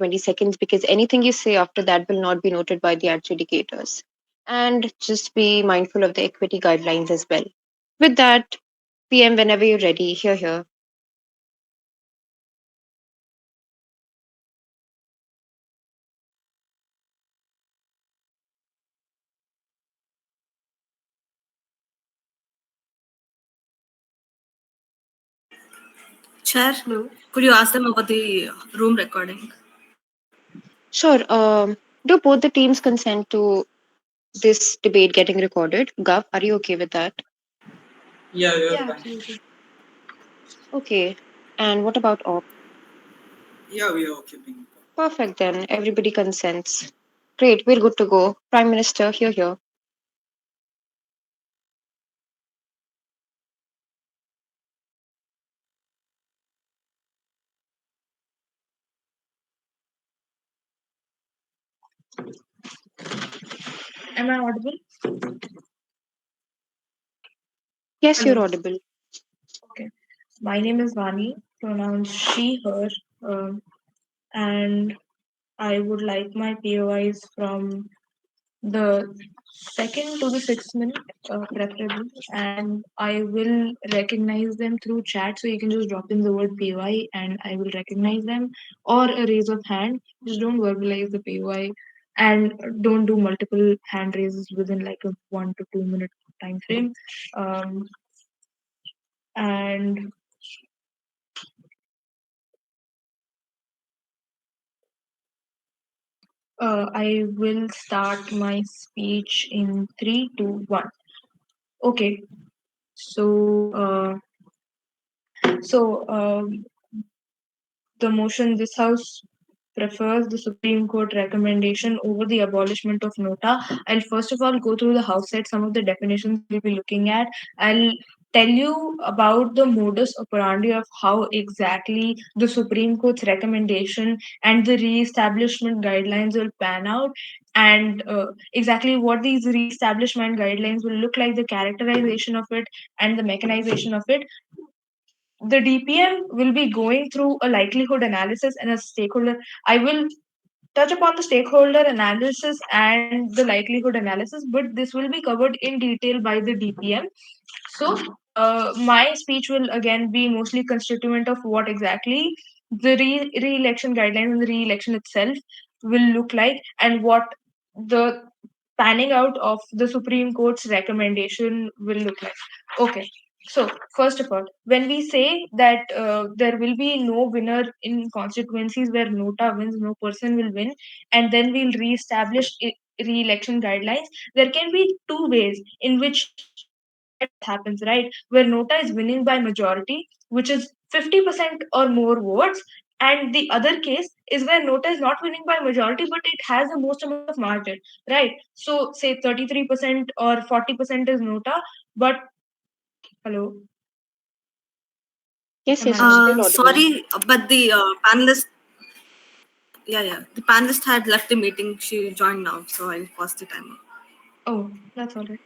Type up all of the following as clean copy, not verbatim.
20 seconds, because anything you say after that will not be noted by the adjudicators. And just be mindful of the equity guidelines as well. With that, PM, whenever you're ready, here. Chair, Hello. could you ask them about the room recording? Sure. Do both the teams consent to this debate getting recorded? Gav, are you okay with that? Yeah, we are Yeah, fine. absolutely. Okay. And what about Op? Yeah, we are okay being. Perfect then. Everybody consents. Great. We're good to go. Prime Minister, here. Am I audible? Yes, you're Hello. audible. Okay. My name is Vaani, pronouns she, her, um, and I would like my POIs from the second to the 6th minute, preferably, and I will recognize them through chat. So you can just drop in the word POI, and I will recognize them, or a raise of hand. Just don't verbalize the POI, and don't do multiple hand raises within like a 1 to 2 minute time frame. Um, and I will start my speech in 3, 2, 1. Okay, so the motion, this House prefers the Supreme Court recommendation over the abolishment of NOTA. I'll first of all go through the House set, some of the definitions we'll be looking at. I'll tell you about the modus operandi of how exactly the Supreme Court's recommendation and the re-establishment guidelines will pan out, and exactly what these re-establishment guidelines will look like, the characterization of it, and the mechanization of it. The DPM will be going through a likelihood analysis and a stakeholder. I will touch upon the stakeholder analysis and the likelihood analysis, but this will be covered in detail by the DPM. So, my speech will again be mostly constituent of what exactly the re-election guidelines and the re-election itself will look like, and what the panning out of the Supreme Court's recommendation will look like. Okay. So, first of all, when we say that there will be no winner in constituencies where NOTA wins, no person will win, and then we'll re-establish re-election guidelines, there can be two ways in which that happens, right? Where NOTA is winning by majority, which is 50% or more votes, and the other case is where NOTA is not winning by majority, but it has the most amount of margin, right? So, say 33% or 40% is NOTA, but hello, Yes, am I yes, you're audible? still audible. Sorry, but the panelist, yeah, the panelist had left the meeting. She joined now, so I'll pause the timer. Oh, that's all right.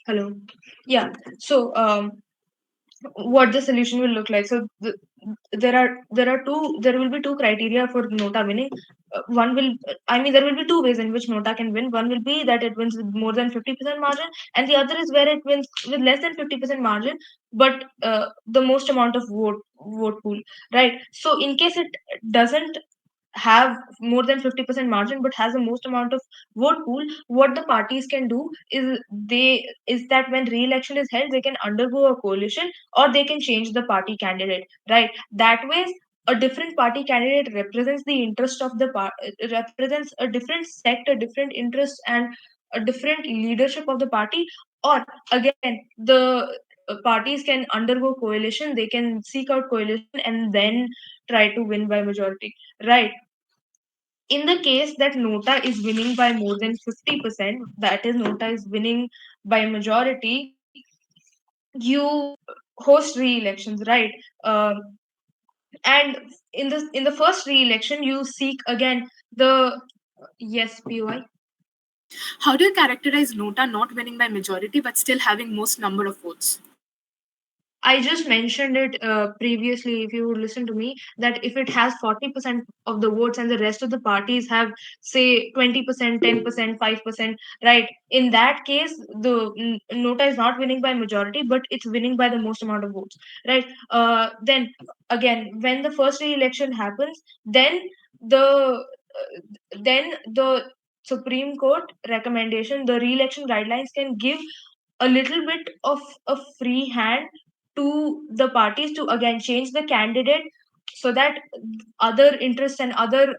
Hello. Yeah. So, what the solution will look like. So there will be two criteria for NOTA winning. One will, I mean, there will be two ways in which NOTA can win. One will be that it wins with more than 50% margin, and the other is where it wins with less than 50% margin, but the most amount of vote pool, right? So in case it doesn't have more than 50% margin but has the most amount of vote pool, what the parties can do is that when re-election is held, they can undergo a coalition, or they can change the party candidate, right? That way a different party candidate represents the interest of the represents a different sect, a different interest, and a different leadership of the party. Or again, the parties can undergo coalition, they can seek out coalition and then try to win by majority, right? In the case that NOTA is winning by more than 50%, that is, NOTA is winning by majority, you host re-elections, right? And in the first re-election, you seek again the yes, POI. How do you characterize NOTA not winning by majority but still having most number of votes? I just mentioned it previously, if you would listen to me, that if it has 40% of the votes and the rest of the parties have, say, 20%, 10%, 5%, right? In that case, the Nota is not winning by majority, but it's winning by the most amount of votes, right? Then again, when the first re-election happens, then the Supreme Court recommendation, the re-election guidelines can give a little bit of a free hand to the parties to again change the candidate so that other interests and other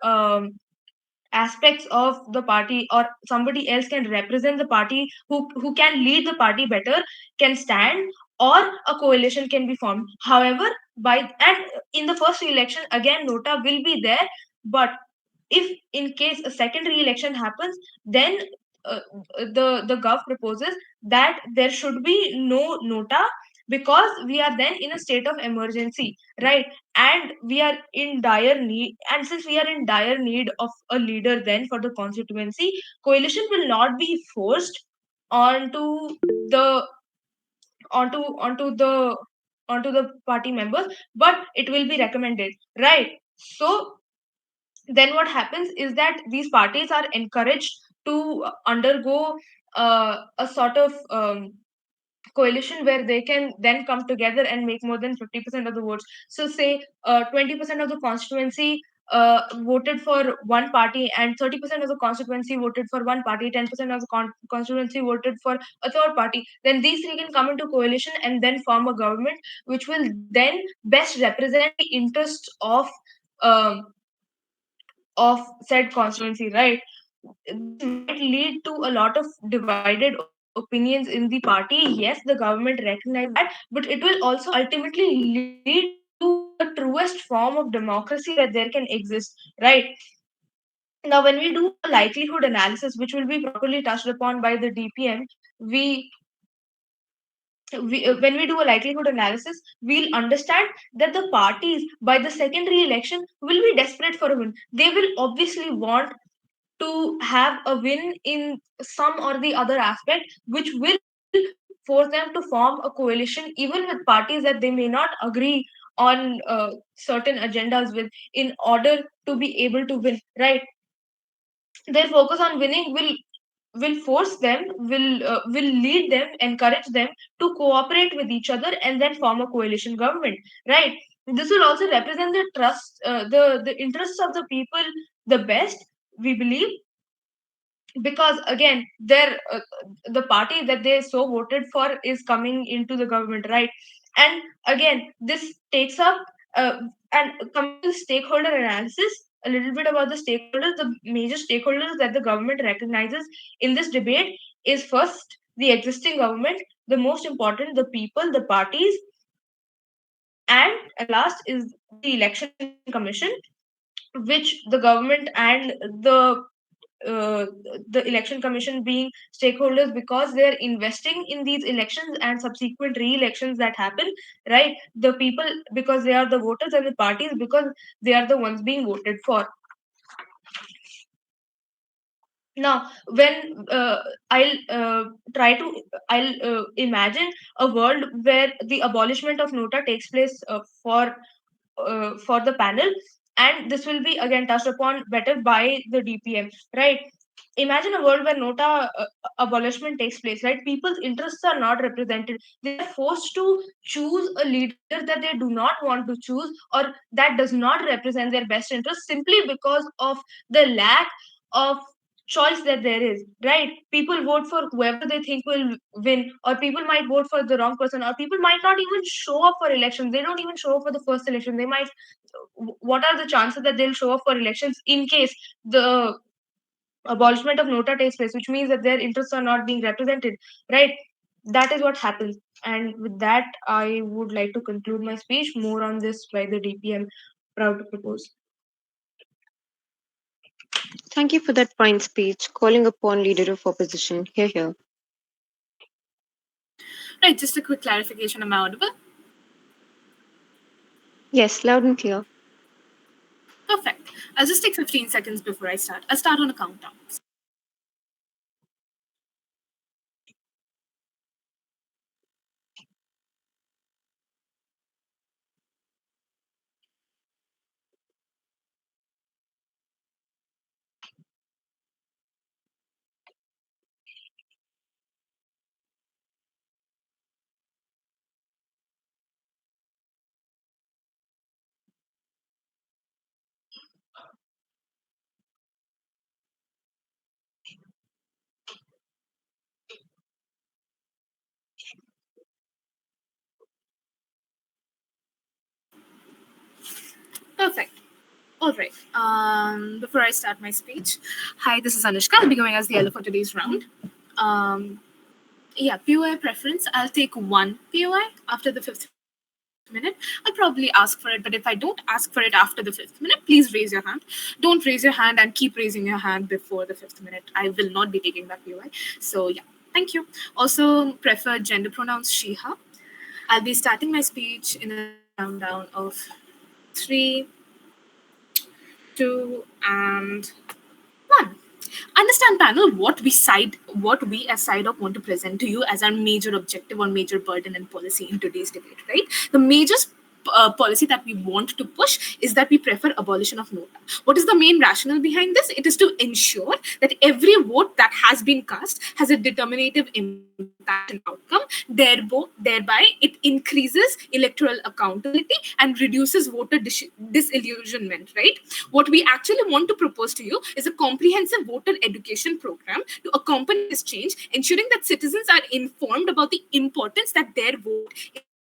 aspects of the party or somebody else can represent the party who can lead the party better can stand, or a coalition can be formed. However, by and in the first election again Nota will be there, but if in case a second re-election happens, then uh, the gov proposes that there should be no Nota, because we are then in a state of emergency, right? And we are in dire need, and since we are in dire need of a leader then for the constituency, coalition will not be forced onto the onto the onto the party members, but it will be recommended, right? So then what happens is that these parties are encouraged to undergo a sort of coalition where they can then come together and make more than 50% of the votes. So say 20% of the constituency voted for one party, and 30% of the constituency voted for one party, 10% of the constituency voted for a third party. Then these three can come into coalition and then form a government which will then best represent the interests um, of said constituency, right? This might lead to a lot of divided opinions in the party. Yes, the government recognizes that, but it will also ultimately lead to the truest form of democracy that there can exist, right? Now, when we do a likelihood analysis, which will be properly touched upon by the DPM, we when we do a likelihood analysis, we'll understand that the parties by the second re-election will be desperate for a win. They will obviously want to have a win in some or the other aspect, which will force them to form a coalition even with parties that they may not agree on certain agendas with, in order to be able to win, right? Their focus on winning will force them, will lead them, encourage them to cooperate with each other and then form a coalition government, right? This will also represent the trust, the interests of the people the best, we believe, because again the party that they so voted for is coming into the government, right? And again this takes up and coming to the stakeholder analysis, a little bit about the stakeholders. The major stakeholders that the government recognizes in this debate is first the existing government, the most important the people, the parties, and at last is the election commission, which the government and the uh, the election commission being stakeholders because they're investing in these elections and subsequent re-elections that happen, right? The people because they are the voters, and the parties because they are the ones being voted for. Now when I'll imagine a world where the abolishment of Nota takes place for the panel, and this will be again touched upon better by the DPM, right? Imagine a world where Nota abolishment takes place, right? People's interests are not represented. They are forced to choose a leader that they do not want to choose, or that does not represent their best interests, simply because of the lack of choice that there is, right? People vote for whoever they think will win, or people might vote for the wrong person, or people might not even show up for elections. They don't even show up for the first election. They might, what are the chances that they'll show up for elections in case the abolishment of Nota takes place, which means that their interests are not being represented, right? That is what happens. And with that, I would like to conclude my speech. More on this by the DPM. Proud to propose. Thank you for that fine speech, calling upon leader of opposition. Here, here. Right, just a quick clarification. Am I audible? Yes, loud and clear. Perfect. I'll just take 15 seconds before I start. I'll start on a countdown. All right. Before I start my speech, hi, this is Anuska. I'll be going as the elder for today's round. Yeah, POI preference. I'll take one POI after the 5th minute. I'll probably ask for it, but if I don't ask for it after the 5th minute, please raise your hand. Don't raise your hand and keep raising your hand before the 5th minute. I will not be taking that POI. So, yeah, thank you. Also, prefer gender pronouns she, her. I'll be starting my speech in a countdown of 3, 2, and 1. Understand panel what we as side op want to present to you as our major objective or major burden and policy in today's debate, right? The major policy that we want to push is that we prefer abolition of NOTA. What is the main rationale behind this? It is to ensure that every vote that has been cast has a determinative impact and outcome. Thereby, it increases electoral accountability and reduces voter disillusionment, right? What we actually want to propose to you is a comprehensive voter education program to accompany this change, ensuring that citizens are informed about the importance that their vote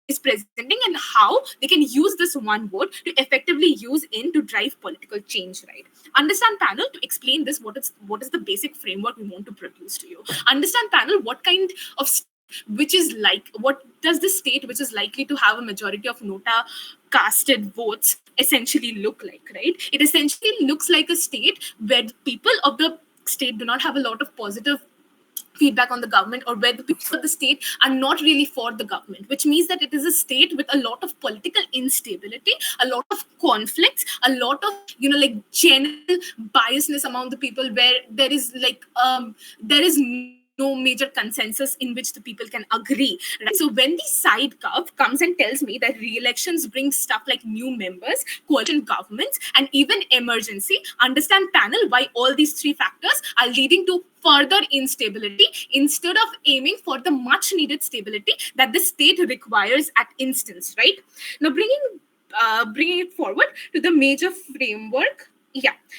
is presenting and how they can use this one vote to effectively use in to drive political change, right? Understand panel, to explain this, what is the basic framework we want to produce to you. Understand panel, what kind of which is like, what does the state which is likely to have a majority of NOTA casted votes essentially look like, right? It essentially looks like a state where the people of the state do not have a lot of positive feedback on the government, or where the people of the state are not really for the government, which means that it is a state with a lot of political instability, a lot of conflicts, a lot of like general biasness among the people, where there is no major consensus in which the people can agree, right? So when the side curve comes and tells me that re-elections bring stuff like new members, coalition governments, and even emergency, understand panel why all these three factors are leading to further instability instead of aiming for the much needed stability that the state requires at instance, right? Now bringing it forward to the major framework,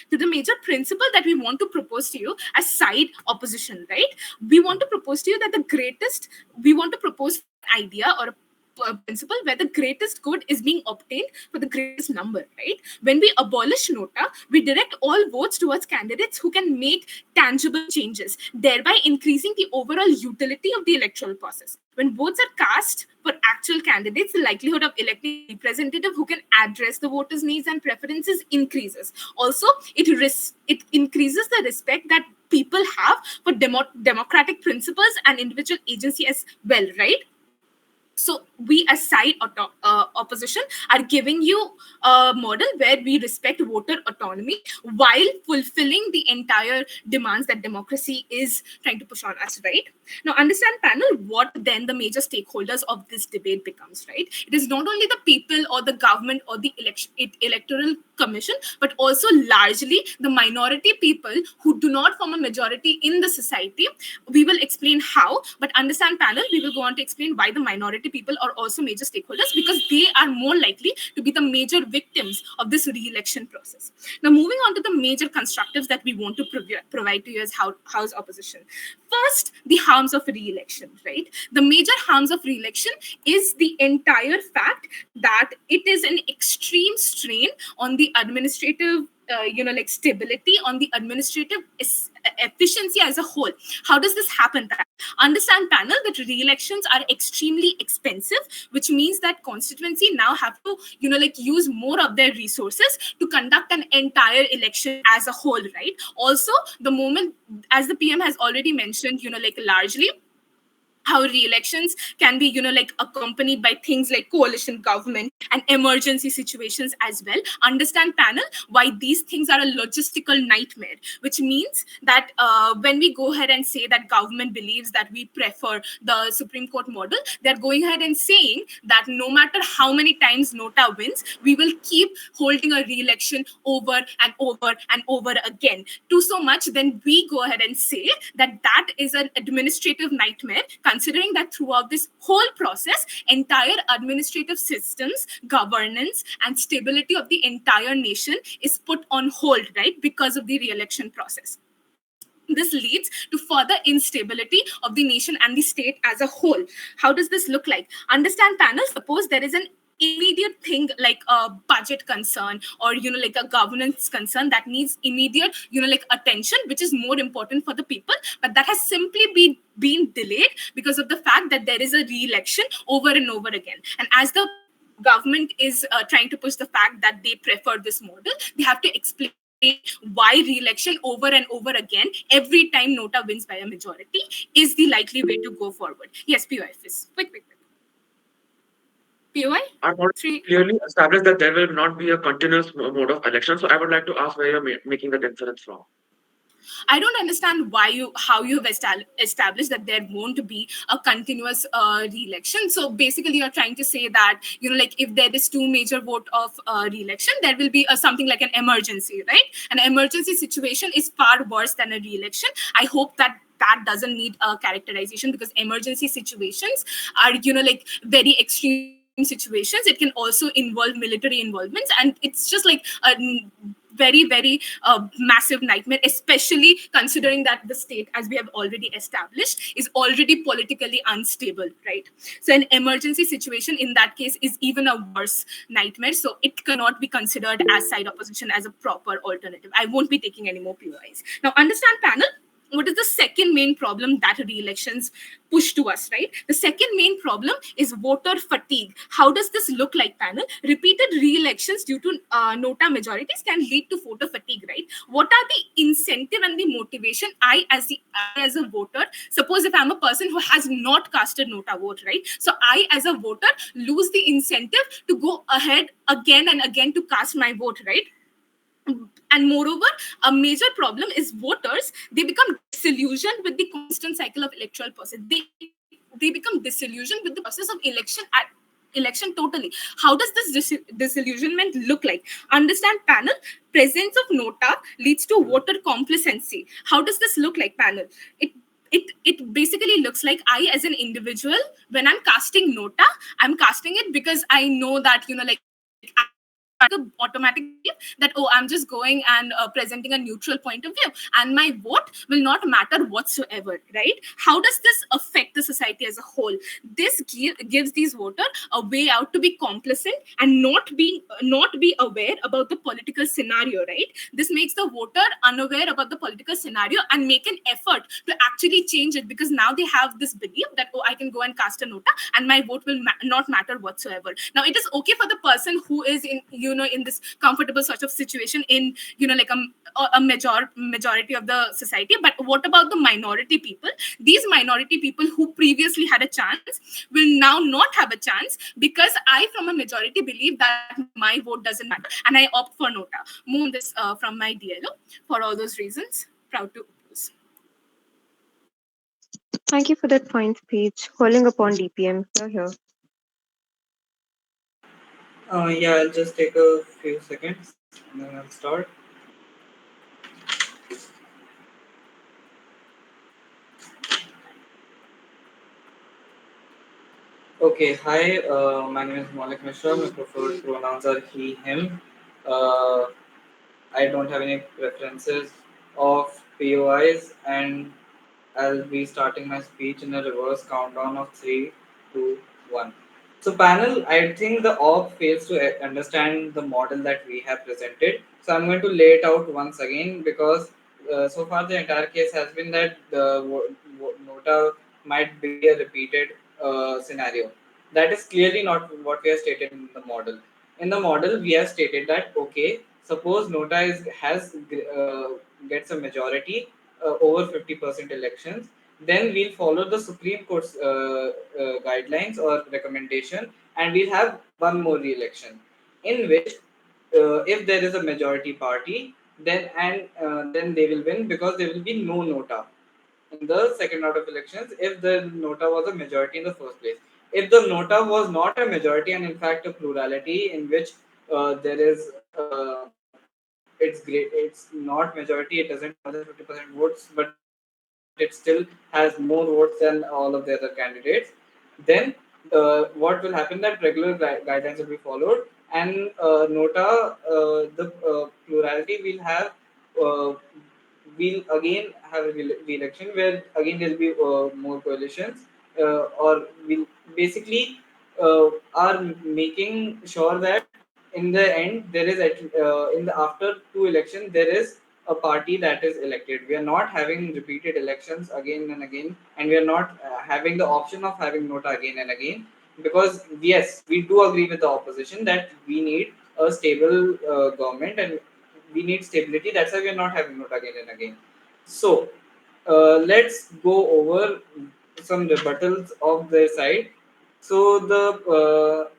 to the major principle that we want to propose to you as side opposition, right? We want to propose to you that we want to propose an idea or a principle where the greatest good is being obtained for the greatest number, right? When we abolish NOTA, we direct all votes towards candidates who can make tangible changes, thereby increasing the overall utility of the electoral process. When votes are cast for actual candidates, the likelihood of electing a representative who can address the voters' needs and preferences increases. Also, it increases the respect that people have for democratic principles and individual agency as well, right? So we as side opposition are giving you a model where we respect voter autonomy while fulfilling the entire demands that democracy is trying to push on us, right? Now understand panel what then the major stakeholders of this debate becomes, right? It is not only the people or the government or the electoral commission, but also largely the minority people who do not form a majority in the society. We will explain how, but understand panel, we will go on to explain why the minority people are also major stakeholders, because they are more likely to be the major victims of this re-election process. Now moving on to the major constructives that we want to provide to you as House opposition. First, the harms of re-election, right? The major harms of re-election is the entire fact that it is an extreme strain on the administrative stability, on the administrative efficiency as a whole. How does this happen? Understand panel that re-elections are extremely expensive, which means that constituency now have to use more of their resources to conduct an entire election as a whole, right? Also, the moment, as the PM has already mentioned, largely how re-elections can be accompanied by things like coalition government and emergency situations as well. Understand panel why these things are a logistical nightmare, which means that when we go ahead and say that government believes that we prefer the Supreme Court model, they're going ahead and saying that no matter how many times NOTA wins, we will keep holding a re-election over and over and over again. To so much, then we go ahead and say that that is an administrative nightmare, considering that throughout this whole process, entire administrative systems, governance, and stability of the entire nation is put on hold, right, because of the re-election process. This leads to further instability of the nation and the state as a whole. How does this look like? Understand panel, suppose there is an immediate thing like a budget concern or like a governance concern that needs immediate like attention, which is more important for the people, but that has simply been delayed because of the fact that there is a re-election over and over again. And as the government is trying to push the fact that they prefer this model, they have to explain why re-election over and over again every time NOTA wins by a majority is the likely way to go forward. Yes, POIFs. Quick. POI? I've already Three. clearly established that there will not be a continuous mode of election. So I would like to ask where you're making that inference from. I don't understand how you have established that there won't be a continuous re-election. So basically, you're trying to say that like if there is two major vote of re-election, there will be something like an emergency, right? An emergency situation is far worse than a re-election. I hope that doesn't need a characterization, because emergency situations are like very extreme situations. It can also involve military involvements, and it's just like a very massive nightmare, especially considering that the state, as we have already established, is already politically unstable, right? So an emergency situation in that case is even a worse nightmare, so it cannot be considered as side opposition as a proper alternative. I won't be taking any more POIs now. Understand, panel, what is the second main problem that re-elections push to us, right? The second main problem is voter fatigue. How does this look like, panel? Repeated re-elections due to NOTA majorities can lead to voter fatigue, right? What are the incentive and the motivation I as a voter, suppose if I'm a person who has not casted NOTA vote, right? So I as a voter lose the incentive to go ahead again and again to cast my vote, right? And moreover, a major problem is voters, they become disillusioned with the constant cycle of electoral process. They become disillusioned with the process of election totally. How does this disillusionment look like? Understand, panel, presence of NOTA leads to voter complacency. How does this look like, panel? It basically looks like I as an individual, when I'm casting NOTA, I'm casting it because I know that like the automatic belief that, oh, I'm just going and presenting a neutral point of view and my vote will not matter whatsoever, right? How does this affect the society as a whole? This gives these voters a way out to be complacent and not be aware about the political scenario, right? This makes the voter unaware about the political scenario and make an effort to actually change it, because now they have this belief that, oh, I can go and cast a NOTA and my vote will not matter whatsoever. Now it is okay for the person who is in in this comfortable sort of situation in like a majority of the society, but what about the minority people? These minority people who previously had a chance will now not have a chance, because I from a majority believe that my vote doesn't matter and I opt for NOTA. More on this from my DLO. For all those reasons, proud to oppose. Thank you for that fine speech. Calling upon DPM. Here. Yeah, I'll just take a few seconds and then I'll start. Okay, hi, my name is Moulik Mishra. My preferred pronouns are he, him. Uh, I don't have any preferences of POIs, and I'll be starting my speech in a reverse countdown of 3, 2, 1. So, panel, I think the OP fails to understand the model that we have presented. So, I'm going to lay it out once again, because so far the entire case has been that the NOTA might be a repeated scenario. That is clearly not what we have stated in the model. In the model, we have stated that, okay, suppose NOTA gets a majority over 50% elections, then we'll follow the Supreme Court's guidelines or recommendation, and we'll have one more re-election, in which if there is a majority party, then they will win, because there will be no NOTA in the second round of elections if the NOTA was a majority in the first place. If the NOTA was not a majority and in fact a plurality in which there is it's great, it's not majority, it doesn't have more than 50% votes, but it still has more votes than all of the other candidates, then what will happen, that regular guidelines will be followed, and NOTA, the plurality will have we'll again have a re-election where again there'll be more coalitions, or we'll basically are making sure that in the end there is in the after two elections there is a party that is elected. We are not having repeated elections again and again, and we are not having the option of having nota again and again, because yes, we do agree with the opposition that we need a stable government and we need stability. That's why we are not having nota again and again. So let's go over some rebuttals of their side. So the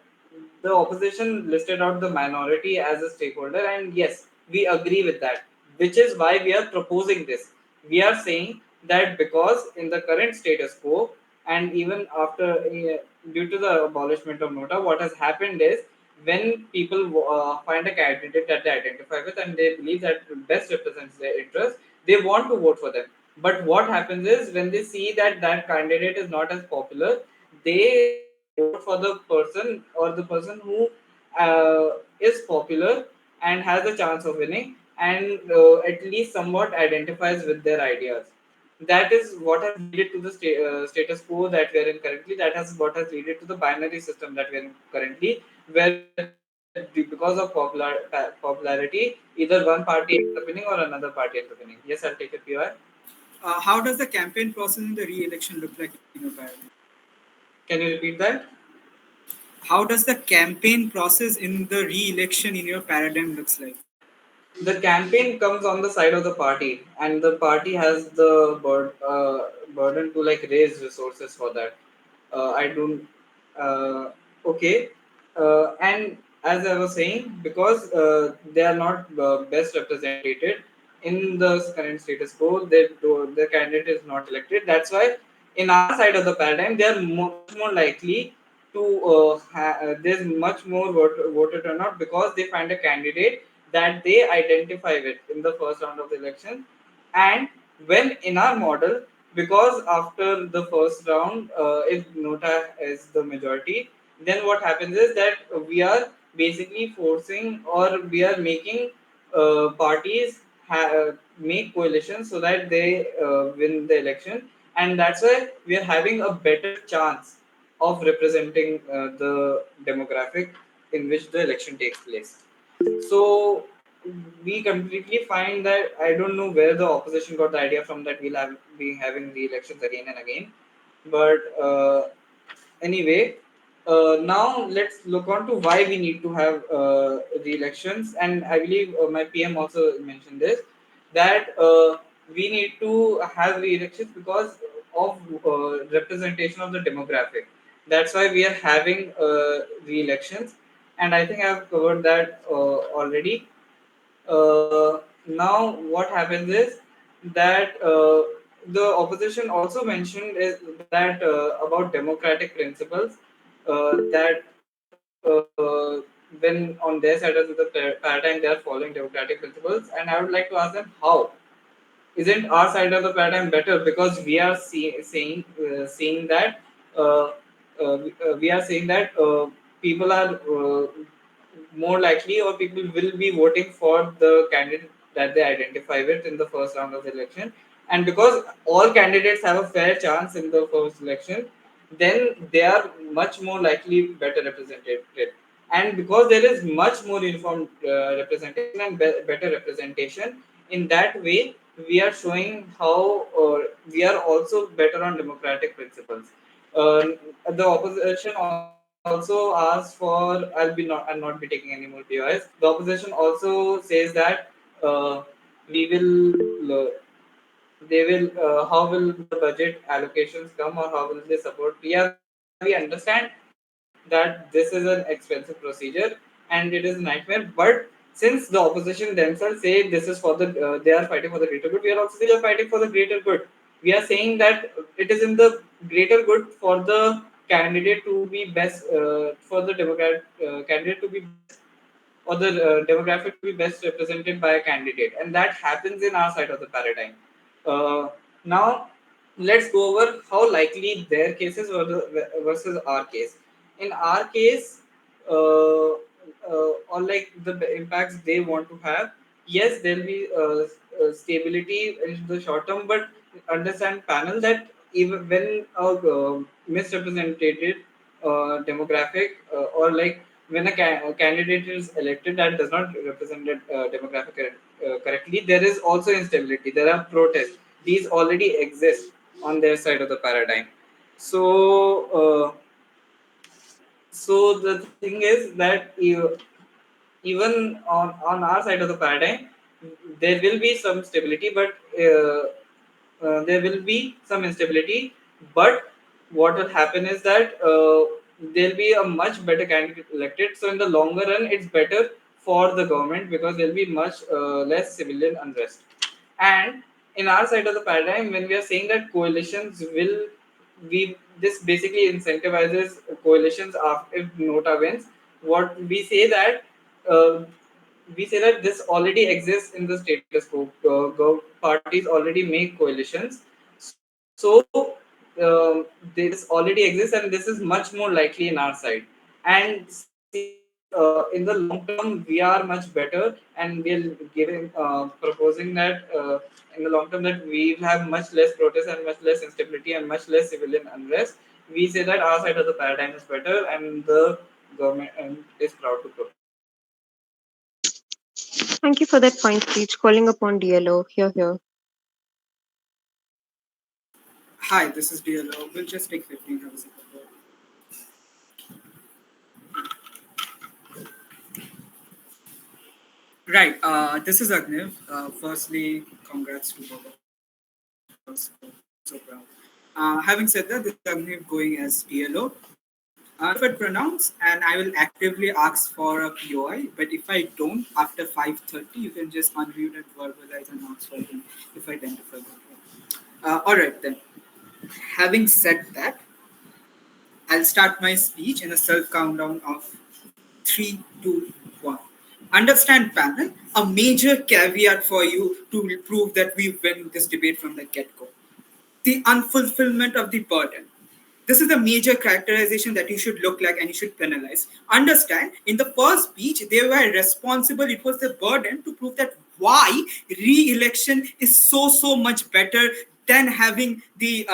opposition listed out the minority as a stakeholder, and yes, we agree with that. Which is why we are proposing this. We are saying that because in the current status quo, and even after due to the abolishment of nota, what has happened is when people find a candidate that they identify with and they believe that best represents their interest, they want to vote for them. But what happens is when they see that that candidate is not as popular, they vote for the person or the person who is popular and has a chance of winning, and at least somewhat identifies with their ideas. That is what has led to the status quo that we are in currently. That has what has led to the binary system that we are in currently, where because of popularity, either one party ends up winning or another party ends up winning. Yes, I'll take it, PY. How does the campaign process in the re-election look like in your paradigm? Can you repeat that? How does the campaign process in the re-election in your paradigm looks like? The campaign comes on the side of the party, and the party has the burden to like raise resources for that. I don't. Okay, and as I was saying, because they are not best represented in the current status quo, the candidate is not elected. That's why, in our side of the paradigm, they are much more likely to there's much more voter turnout because they find a candidate that they identify with in the first round of the election. And when in our model, because after the first round, if nota is the majority, then what happens is that we are basically forcing or we are making parties make coalitions so that they win the election, and that's why we are having a better chance of representing the demographic in which the election takes place. So we completely find that I don't know where the opposition got the idea from that we'll have be having the elections again and again. But anyway, now let's look on to why we need to have the elections. And I believe my PM also mentioned this, that we need to have the elections because of representation of the demographic. That's why we are having the elections, and I think I've covered that already. Now, what happens is that the opposition also mentioned is that about democratic principles, that when on their side of the paradigm they are following democratic principles, and I would like to ask them how isn't our side of the paradigm better, because we are seeing that we are saying that people are more likely or people will be voting for the candidate that they identify with in the first round of the election, and because all candidates have a fair chance in the first election, then they are much more likely better represented, and because there is much more uniform representation and better representation, in that way we are showing how we are also better on democratic principles. uh, the opposition also asks for, I'll not be taking any more POIs. The opposition also says that uh, we will they will how will the budget allocations come, or how will they support? Yeah, we understand that this is an expensive procedure and it is a nightmare, but since the opposition themselves say this is for the they are fighting for the greater good, we are also still fighting for the greater good. We are saying that it is in the greater good for the candidate to be best, for the democrat candidate to be best, or the demographic to be best represented by a candidate, and that happens in our side of the paradigm. Now let's go over how likely their cases versus our case. In our case, or like the impacts they want to have, yes, there'll be stability in the short term, but understand panel that even when a misrepresented demographic or like when a candidate is elected that does not represent the demographic correctly, there is also instability. There are protests. These already exist on their side of the paradigm. So, so the thing is that even on our side of the paradigm, there will be some stability, but there will be some instability. But what will happen is that there'll be a much better candidate elected. So in the longer run, it's better for the government because there'll be much less civilian unrest. And in our side of the paradigm, when we are saying that coalitions will, we this basically incentivizes coalitions after if NOTA wins. What uh, we say that this already exists in the status quo. Parties already make coalitions, so this already exists, and this is much more likely in our side. And since in the long term we are much better, and we're giving proposing that in the long term that we have much less protests and much less instability and much less civilian unrest. We say that our side of the paradigm is better, and the government is proud to propose it. Thank you for that point, speech. Calling upon DLO. Here. Hi, this is DLO. We'll just take 15 minutes. Right. This is Agniv. Firstly, congrats to both of us. So proud. Having said that, this is Agniv going as DLO. Preferred pronouns, and I will actively ask for a POI. But if I don't, after 5:30, you can just unmute and verbalize and ask for him if I identify that. All right then. Having said that, I'll start my speech in a self countdown of 3, 2, 1. Understand, panel, a major caveat for you to prove that we win this debate from the get go: the unfulfillment of the burden. This is the major characterization that you should look like and you should penalize. Understand, in the first speech, they were responsible. It was the burden to prove that why re-election is so much better than having the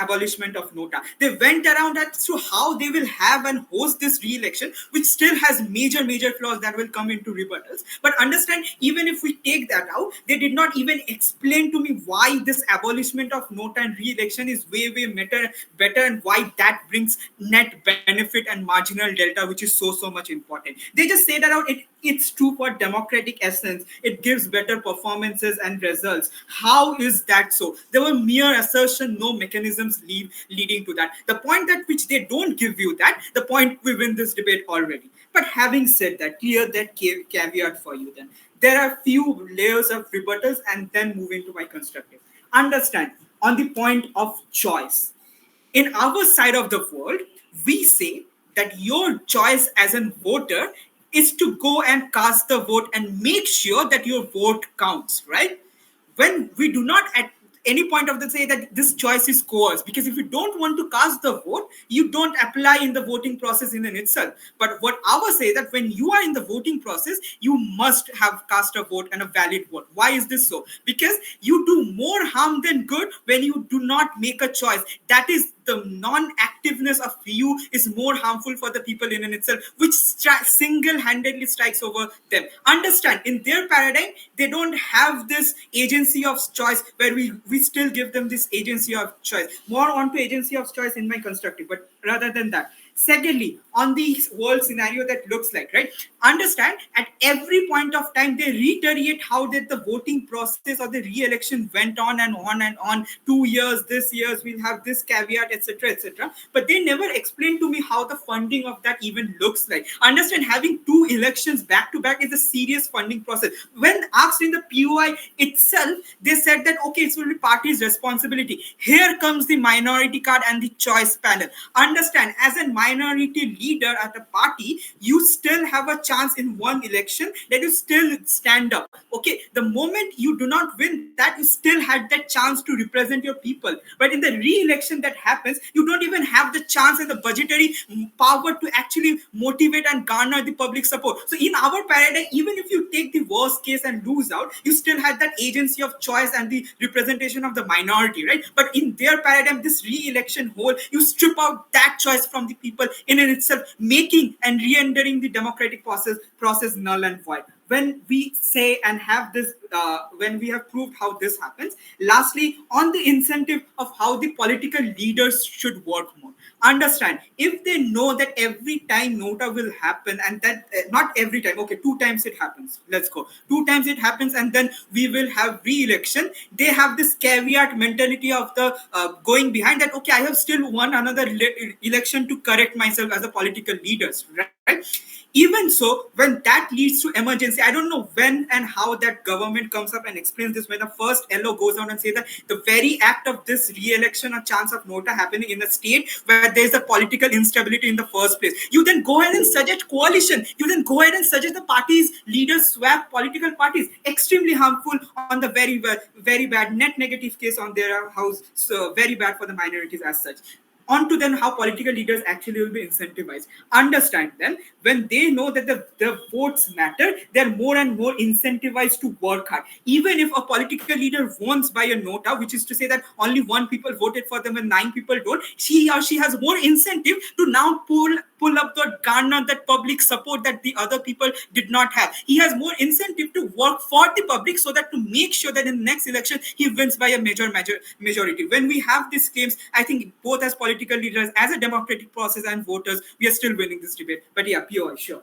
abolishment of NOTA. They went around as to how they will have and host this re-election, which still has major flaws that will come into rebuttals. But understand, even if we take that out, they did not even explain to me why this abolishment of NOTA and re-election is way better, and why that brings net benefit and marginal delta, which is so much important. They just say that out. It's true for democratic essence. It gives better performances and results. How is that so? There were mere assertion, no mechanisms leading to that. The point that which they don't give you that, the point we win this debate already. But having said that, clear that caveat for you then. There are few layers of rebuttals and then moving to my constructive. Understand, on the point of choice. In our side of the world, we say that your choice as a voter is to go and cast the vote and make sure that your vote counts, right? When we do not at any point of the say that this choice is coerced, because if you don't want to cast the vote, you don't apply in the voting process in itself. But what our say that when you are in the voting process, you must have cast a vote and a valid vote. Why is this so? Because you do more harm than good when you do not make a choice. That is, the non-activeness of you is more harmful for the people in itself, which single-handedly strikes over them. Understand, in their paradigm, they don't have this agency of choice where we still give them this agency of choice. More on to agency of choice in my constructive, but rather than that. Secondly, on the world scenario that looks like, right? Understand, at every point of time, they reiterate how that the voting process or the re-election went on and on and on. 2 years, this years, we'll have this caveat, etc., etc. But they never explain to me how the funding of that even looks like. Understand, having 2 elections back to back is a serious funding process. When asked in the POI itself, they said that, okay, it will be party's responsibility. Here comes the minority card and the choice panel. Understand, as a minority leader at a party, you still have a chance in one election that you still stand up. Okay, the moment you do not win that, you still had that chance to represent your people. But in the re-election that happens, you don't even have the chance and the budgetary power to actually motivate and garner the public support. So in our paradigm, even if you take the worst case and lose out, you still had that agency of choice and the representation of the minority, right? But in their paradigm, this re-election whole, you strip out that choice from the people people in and itself making and re-entering the democratic process null and void. When we say and have this, when we have proved how this happens, lastly, on the incentive of how the political leaders should work more. Understand, if they know that every time nota will happen, and that not every time, okay, two times it happens, let's go, two times it happens, and then we will have re-election, they have this caveat mentality of the going behind that, okay, I have still won another election to correct myself as a political leaders, right? Even so, when that leads to emergency, I don't know when and how that government comes up and explains this, when the first LO goes out and says that the very act of this re-election or chance of nota happening in a state where there's a political instability in the first place, you then go ahead and suggest coalition, you then go ahead and suggest the parties leaders swap political parties, extremely harmful on the very bad net negative case on their house, so very bad for the minorities as such. On to then how political leaders actually will be incentivized. Understand them, when they know that the votes matter, they're more and more incentivized to work hard. Even if a political leader wants by a nota, which is to say that only one people voted for them and nine people don't, he or she has more incentive to now pull up the garner that public support that the other people did not have. He has more incentive to work for the public so that to make sure that in the next election he wins by a majority. When we have these claims, I think both as political leaders, as a democratic process, and voters, we are still winning this debate. But yeah, pure, sure.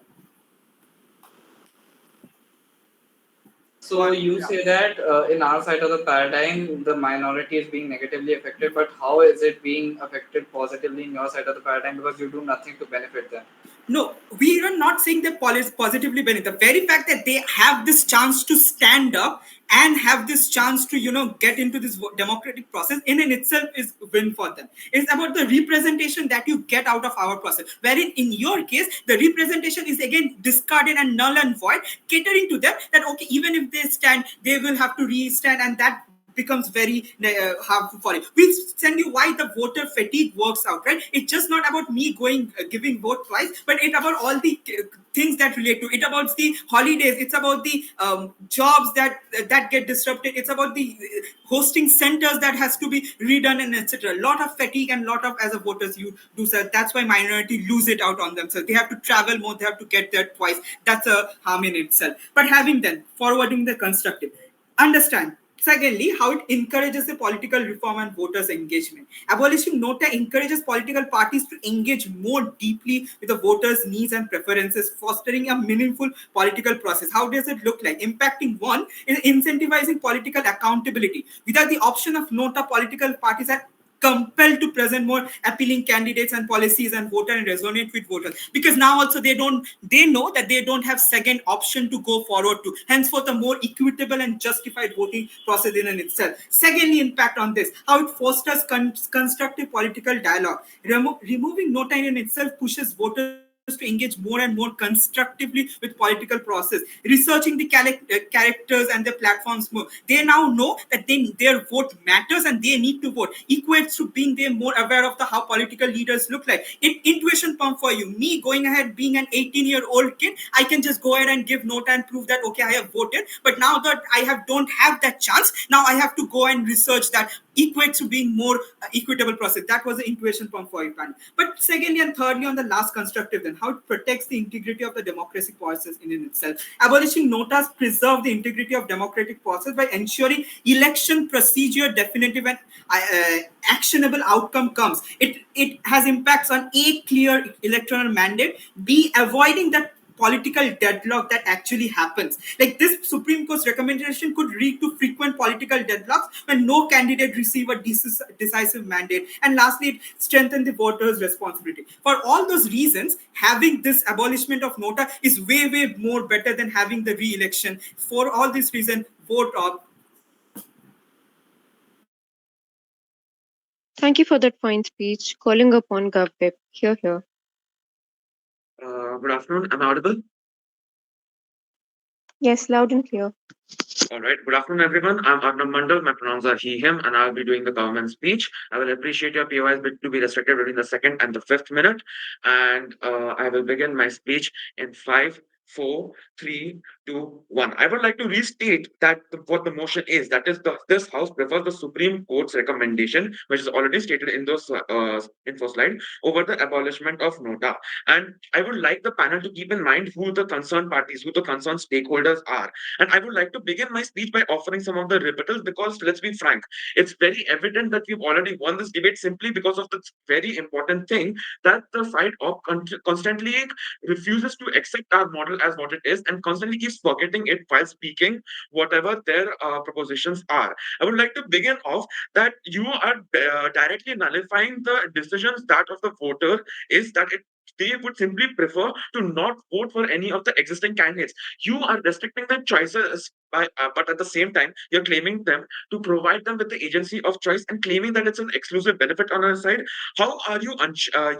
So you say that in our side of the paradigm, the minority is being negatively affected, but how is it being affected positively in your side of the paradigm? Because you do nothing to benefit them. No, we are not saying that positively benefit. The very fact that they have this chance to stand up and have this chance to, get into this democratic process in itself is win for them. It's about the representation that you get out of our process. Wherein in your case, the representation is again discarded and null and void, catering to them that, okay, even if they stand, they will have to re-stand, and that becomes very harmful for you. We'll send you why the voter fatigue works out, right? It's just not about me going giving vote twice, but it's about all the things that relate to it. About the holidays, it's about the jobs that get disrupted, it's about the hosting centers that has to be redone, and etc. A lot of fatigue and lot of, as a voters, you do so. That's why minority lose it out on themselves. They have to travel more, they have to get there twice. That's a harm in itself. But having then forwarding the constructive, understand. Secondly, how it encourages the political reform and voters' engagement. Abolishing NOTA encourages political parties to engage more deeply with the voters' needs and preferences, fostering a meaningful political process. How does it look like? Impacting one is incentivizing political accountability. Without the option of NOTA, political parties are compelled to present more appealing candidates and policies and vote and resonate with voters, because now also they know that they don't have second option to go forward to, henceforth a more equitable and justified voting process in and itself. Secondly, impact on this, how it fosters constructive political dialogue. Removing nota in itself pushes voters to engage more and more constructively with political process, researching the characters and their platforms more. They now know that their vote matters and they need to vote, equates to being they more aware of the how political leaders look like. Intuition pump for you. Me going ahead being an 18-year-old kid, I can just go ahead and give nota and prove that, okay, I have voted. But now that don't have that chance, now I have to go and research that, equates to being more equitable process. That was the intuition pump for you, Pan. But secondly and thirdly, on the last constructive, then how it protects the integrity of the democratic process in itself. Abolishing notas preserve the integrity of democratic process by ensuring election procedure definitive and actionable outcome comes. It has impacts on A, clear electoral mandate, B, avoiding that political deadlock that actually happens. Like this Supreme Court's recommendation could lead to frequent political deadlocks when no candidate receive a decisive mandate. And lastly, it strengthens the voters' responsibility. For all those reasons, having this abolishment of nota is way more better than having the re-election. For all these reasons, vote up. Thank you for that fine speech. Calling upon GovWeb. Here. Good afternoon. Am I audible? Yes, loud and clear. All right. Good afternoon, everyone. I'm Arnav Mandal. My pronouns are he, him, and I'll be doing the government speech. I will appreciate your POIs to be restricted between the second and the fifth minute. And I will begin my speech in 5, 4, 3, 2, 1. I would like to restate that what the motion is. That is, this House prefers the Supreme Court's recommendation, which is already stated in those info slide, over the abolishment of NOTA. And I would like the panel to keep in mind who the concerned parties, who the concerned stakeholders are. And I would like to begin my speech by offering some of the rebuttals because, let's be frank, it's very evident that we've already won this debate simply because of this very important thing that the side op constantly refuses to accept our model as what it is and constantly keeps forgetting it while speaking whatever their propositions are. I would like to begin off that you are directly nullifying the decisions that of the voter is that they would simply prefer to not vote for any of the existing candidates. You are restricting their choices but at the same time, you're claiming them to provide them with the agency of choice and claiming that it's an exclusive benefit on our side. How are you,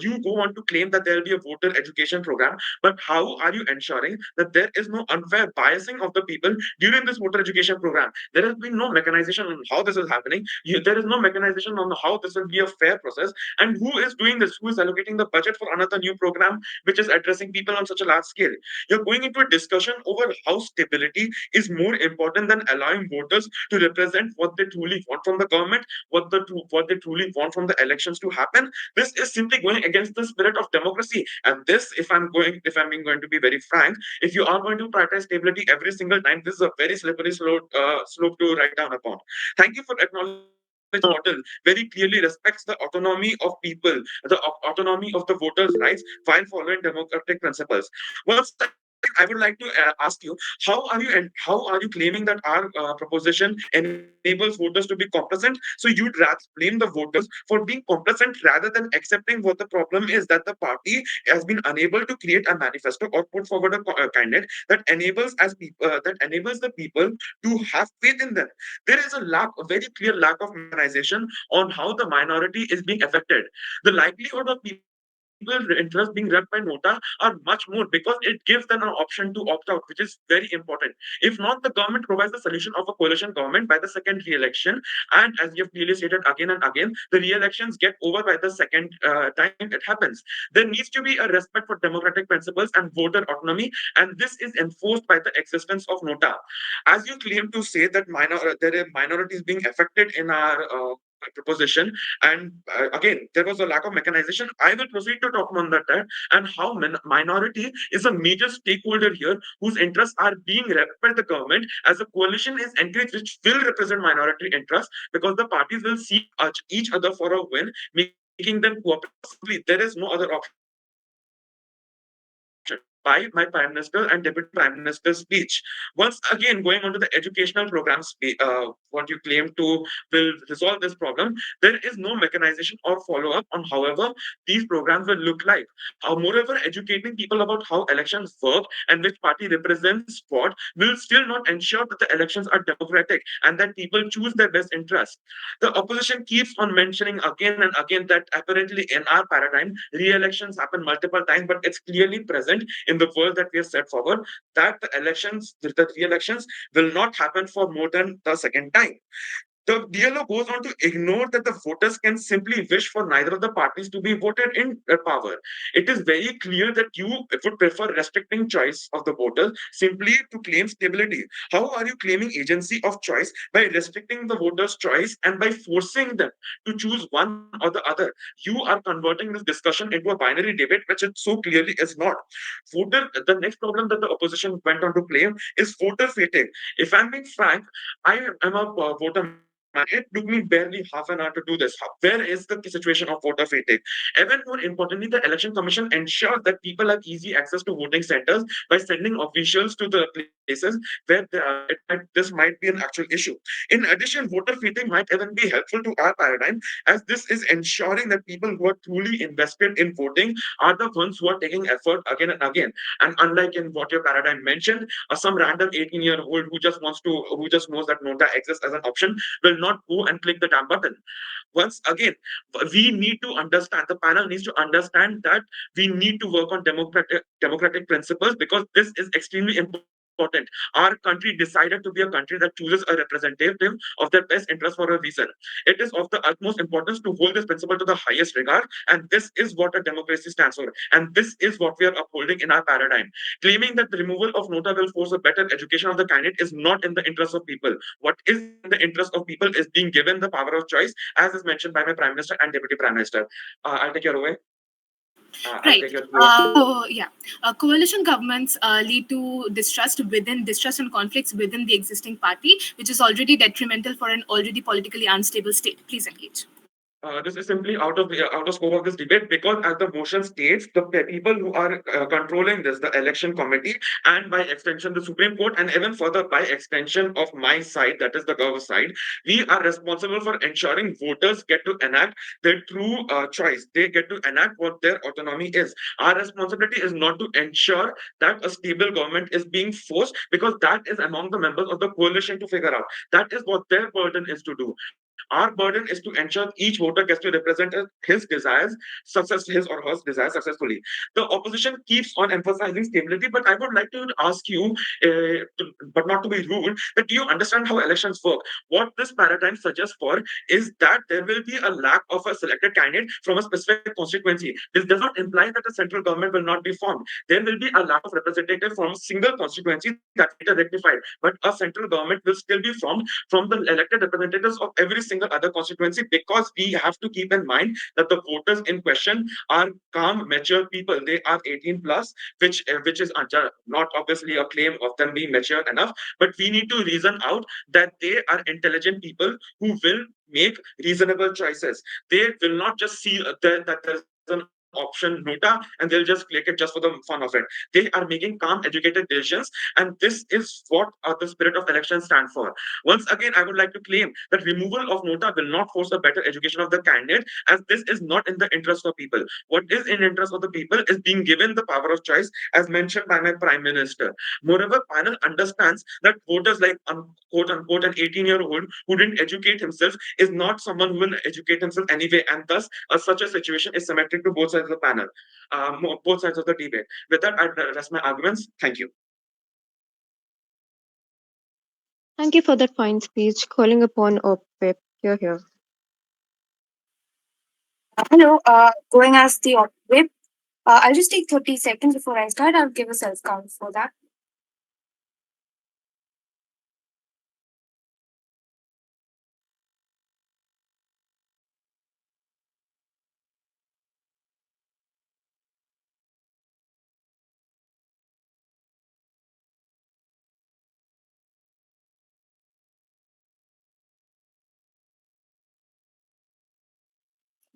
you go on to claim that there will be a voter education program, but how are you ensuring that there is no unfair biasing of the people during this voter education program? There has been no mechanization on how this is happening. There is no mechanization on how this will be a fair process. And who is doing this? Who is allocating the budget for another new program which is addressing people on such a large scale? You're going into a discussion over how stability is more important than allowing voters to represent what they truly want from the government, what they truly want from the elections to happen. This is simply going against the spirit of democracy. And this, if I'm being going to be very frank, if you are going to prioritize stability every single time, this is a very slippery slope to write down upon. Thank you for acknowledging model very clearly respects the autonomy of people, the autonomy of the voters' rights while following democratic principles. Once again, I would like to ask you, how are you claiming that our proposition enables voters to be complacent? So you'd rather blame the voters for being complacent rather than accepting what the problem is, that the party has been unable to create a manifesto or put forward a candidate that enables the people to have faith in them. There is a very clear lack of mechanization on how the minority is being affected. The likelihood of people interest being read by NOTA are much more because it gives them an option to opt out, which is very important. If not, the government provides the solution of a coalition government by the second re-election. And as you have clearly stated again and again, the re-elections get over by the second time it happens. There needs to be a respect for democratic principles and voter autonomy, and this is enforced by the existence of NOTA. As you claim to say that there are minorities being affected in our proposition, and again there was a lack of mechanization. I will proceed to talk on that and how minority is a major stakeholder here whose interests are being rep by the government as a coalition is encouraged which will represent minority interests because the parties will seek each other for a win, making them cooperate. Simply, there is no other option by my Prime Minister and Deputy Prime Minister's speech. Once again, going on to the educational programs, what you claim to will resolve this problem, there is no mechanization or follow up on however these programs will look like. Moreover, educating people about how elections work and which party represents what will still not ensure that the elections are democratic and that people choose their best interest. The opposition keeps on mentioning again and again that apparently in our paradigm, re-elections happen multiple times, but it's clearly present in the world that we have set forward that the re-elections will not happen for more than the second time. The DLO goes on to ignore that the voters can simply wish for neither of the parties to be voted in power. It is very clear that you would prefer restricting choice of the voters simply to claim stability. How are you claiming agency of choice by restricting the voters' choice and by forcing them to choose one or the other? You are converting this discussion into a binary debate, which it so clearly is not. The next problem that the opposition went on to claim is voter fatigue. If I'm being frank, I am a voter man. It took me barely half an hour to do this. Where is the situation of voter fatigue? Even more importantly, the Election Commission ensures that people have easy access to voting centers by sending officials to the places where this might be an actual issue. In addition, voter fatigue might even be helpful to our paradigm, as this is ensuring that people who are truly invested in voting are the ones who are taking effort again and again. And unlike in what your paradigm mentioned, some random 18-year-old who just knows that NOTA exists as an option will not go and click the damn button. Once again, we need to understand, the panel needs to understand that we need to work on democratic principles because this is extremely important. important. Our country decided to be a country that chooses a representative of their best interest for a reason. It is of the utmost importance to hold this principle to the highest regard, and this is what a democracy stands for. And this is what we are upholding in our paradigm. Claiming that the removal of NOTA will force a better education of the candidate is not in the interest of people. What is in the interest of people is being given the power of choice, as is mentioned by my Prime Minister and Deputy Prime Minister. I'll take your away. I'll Right. take your Yeah. Coalition governments lead to distrust and conflicts within the existing party, which is already detrimental for an already politically unstable state. Please engage. This is simply out of scope of this debate, because as the motion states, the people who are controlling this, the election committee, and by extension the Supreme Court, and even further by extension of my side, that is the Gov side, we are responsible for ensuring voters get to enact their true choice. They get to enact what their autonomy is. Our responsibility is not to ensure that a stable government is being forced, because that is among the members of the coalition to figure out. That is what their burden is to do. Our burden is to ensure each voter gets to represent his desires, his or her desires successfully. The opposition keeps on emphasizing stability, but I would like to ask you, but not to be rude, that do you understand how elections work? What this paradigm suggests for is that there will be a lack of a selected candidate from a specific constituency. This does not imply that a central government will not be formed. There will be a lack of representative from a single constituency that later rectified, but a central government will still be formed from the elected representatives of every single other constituency, because we have to keep in mind that the voters in question are calm, mature people. They are 18 plus, which is not obviously a claim of them being mature enough, but we need to reason out that they are intelligent people who will make reasonable choices. They will not just see that there's an option NOTA and they'll just click it just for the fun of it. They are making calm, educated decisions, and this is what the spirit of election stand for. Once again, I would like to claim that removal of NOTA will not force a better education of the candidate, as this is not in the interest of people. What is in interest of the people is being given the power of choice, as mentioned by my Prime Minister. Moreover, panel understands that voters like quote unquote an 18-year-old who didn't educate himself is not someone who will educate himself anyway, and thus such a situation is symmetric to both sides of the panel, both sides of the debate. With that, I rest my arguments. Thank you. Thank you for that fine speech. Calling upon OPIP. Here. Hello, going as the whip. I'll just take 30 seconds before I start. I'll give a self count for that.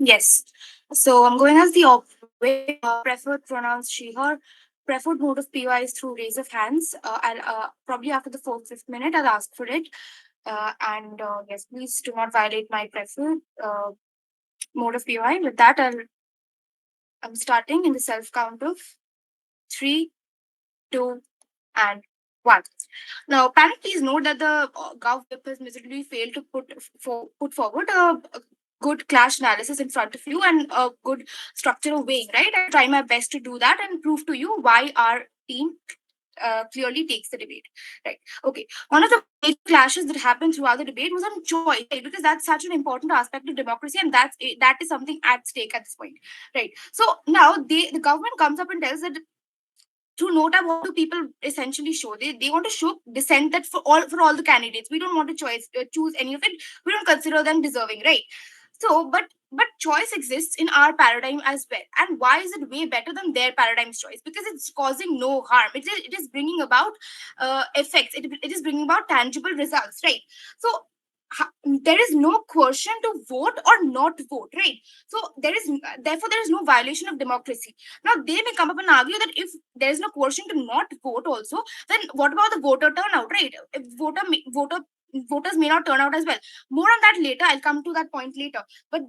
Yes. So I'm going as the way preferred pronouns she, her. Preferred mode of PY is through raise of hands. I'll probably after the fourth, fifth minute, I'll ask for it. And yes, please do not violate my preferred mode of PY. With that, I'm starting in the self count of 3, 2, and 1. Now, panel, please note that the Gov whip has miserably failed to put forward a good clash analysis in front of you and a good structural weighing, right? I try my best to do that and prove to you why our team clearly takes the debate, right? Okay, one of the major clashes that happened throughout the debate was on choice, right? Because that's such an important aspect of democracy, and that is something at stake at this point, right? So now the government comes up and tells that through NOTA, what do people essentially show? They want to show dissent that for all the candidates, we don't want to choose any of it. We don't consider them deserving, right? So, but choice exists in our paradigm as well. And why is it way better than their paradigm's choice? Because it's causing no harm. It is bringing about effects. It is bringing about tangible results, right? So there is no coercion to vote or not vote, right? So therefore there is no violation of democracy. Now they may come up and argue that if there is no coercion to not vote also, then what about the voter turnout, right? If voters may not turn out as well. More on that later. I'll come to that point later. But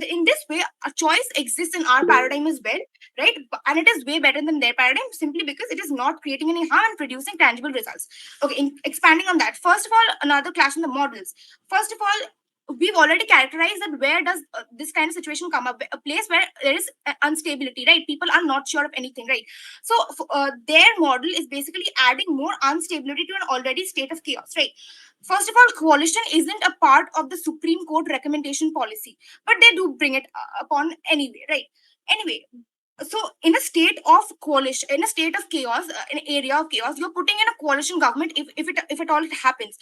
in this way, a choice exists in our paradigm as well, right? And it is way better than their paradigm simply because it is not creating any harm and producing tangible results. Okay, expanding on that. First of all, another clash in the models. First of all, we've already characterized that where does this kind of situation come up, a place where there is instability, right? People are not sure of anything, right? So their model is basically adding more instability to an already state of chaos, right? First of all, coalition isn't a part of the Supreme Court recommendation policy, but they do bring it upon anyway, right? Anyway, so in a state of coalition, in a state of chaos, in an area of chaos, you're putting in a coalition government if at all it happens.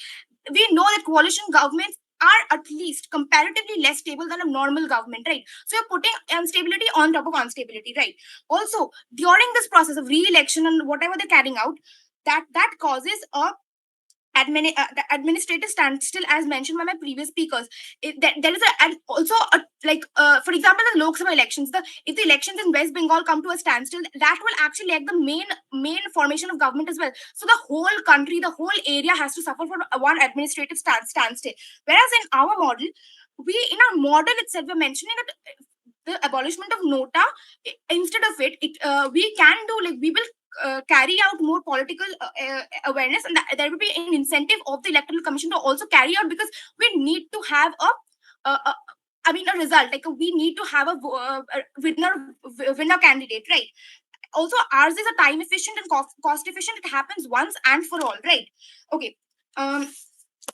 We know that coalition governments are at least comparatively less stable than a normal government, right? So you're putting instability on top of instability, right? Also, during this process of re-election and whatever they're carrying out, that causes a the administrative standstill, as mentioned by my previous speakers. There is a, and also a, like for example, the Lok Sabha elections, if the elections in West Bengal come to a standstill, that will actually like the main formation of government as well. So the whole country, the whole area has to suffer for one administrative standstill. Whereas in our model, in our model itself, we're mentioning that the abolishment of NOTA, instead of we can do, like, we will carry out more political awareness, and there will be an incentive of the electoral commission to also carry out, because we need to have a result, like we need to have a winner candidate, right? Also, ours is a time efficient and cost efficient. It happens once and for all, right? Okay.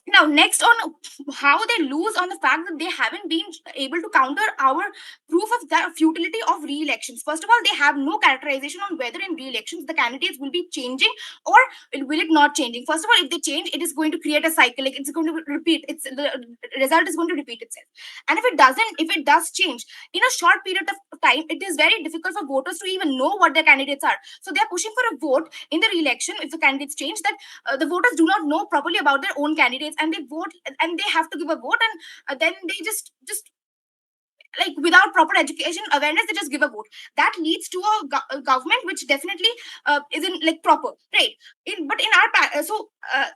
Now, next on how they lose on the fact that they haven't been able to counter our proof of the futility of re-elections. First of all, they have no characterization on whether in re-elections the candidates will be changing or will it not changing. First of all, if they change, it is going to create a cycle. Like, it's going to repeat. The result is going to repeat itself. And if it doesn't, if it does change in a short period of time, it is very difficult for voters to even know what their candidates are. So they are pushing for a vote in the re-election if the candidates change, that the voters do not know properly about their own candidates, and they vote, and they have to give a vote, and then they just like, without proper education awareness, they just give a vote. That leads to a government which definitely isn't like proper, right? But in our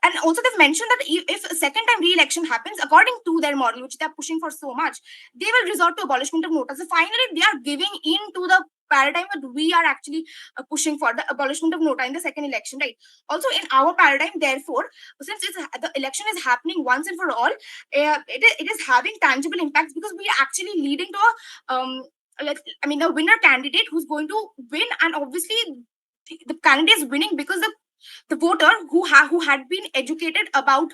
and also they've mentioned that if a second time re-election happens, according to their model, which they're pushing for so much, they will resort to abolishment of NOTA. So finally they are giving in to the paradigm that we are actually pushing for, the abolishment of NOTA in the second election, right? Also, in our paradigm, therefore, since the election is happening once and for all, it is having tangible impacts, because we are actually leading to a winner candidate who's going to win. And obviously the candidate is winning because the voter who had been educated about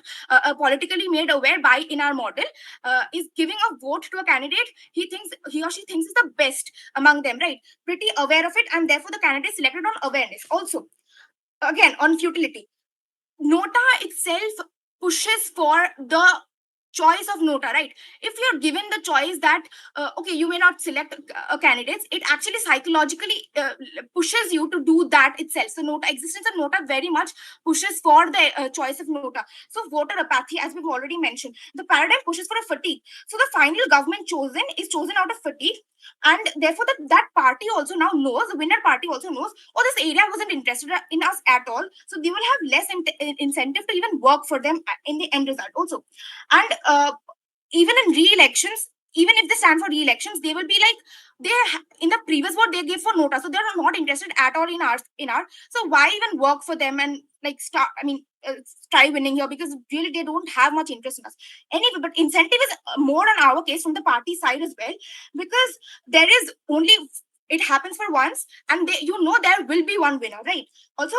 politically made aware by in our model is giving a vote to a candidate he or she thinks is the best among them, right? Pretty aware of it, and therefore the candidate is selected on awareness. Also, again, on futility, NOTA itself pushes for the choice of NOTA, right? If you're given the choice that okay, you may not select candidates, it actually psychologically pushes you to do that itself. So NOTA, existence of NOTA very much pushes for the choice of NOTA. So voter apathy, as we've already mentioned, the paradigm pushes for a fatigue. So the final government chosen is chosen out of fatigue, and therefore that party also now knows, the winner party also knows, oh, this area wasn't interested in us at all, so they will have less incentive to even work for them in the end result also. And even in re-elections, even if they stand for re-elections, they will be like, in the previous vote they gave for NOTA, so they're not interested at all in our. So why even work for them and like try winning here, because really they don't have much interest in us anyway. But incentive is more on our case from the party side as well, because there is only, it happens for once, and there will be one winner, right? Also,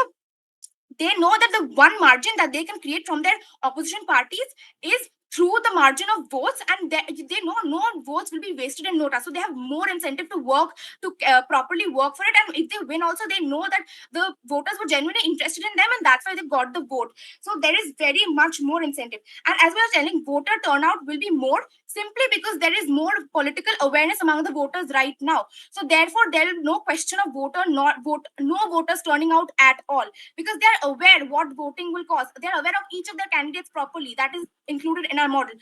they know that the one margin that they can create from their opposition parties is through the margin of votes, and they know no votes will be wasted in NOTA, so they have more incentive to work, to properly work for it. And if they win also, they know that the voters were genuinely interested in them, and that's why they got the vote. So there is very much more incentive. And as well as telling, voter turnout will be more, simply because there is more political awareness among the voters right now. So therefore there is no question of no voters turning out at all, because they are aware what voting will cause. They are aware of each of their candidates properly. That is included in our model.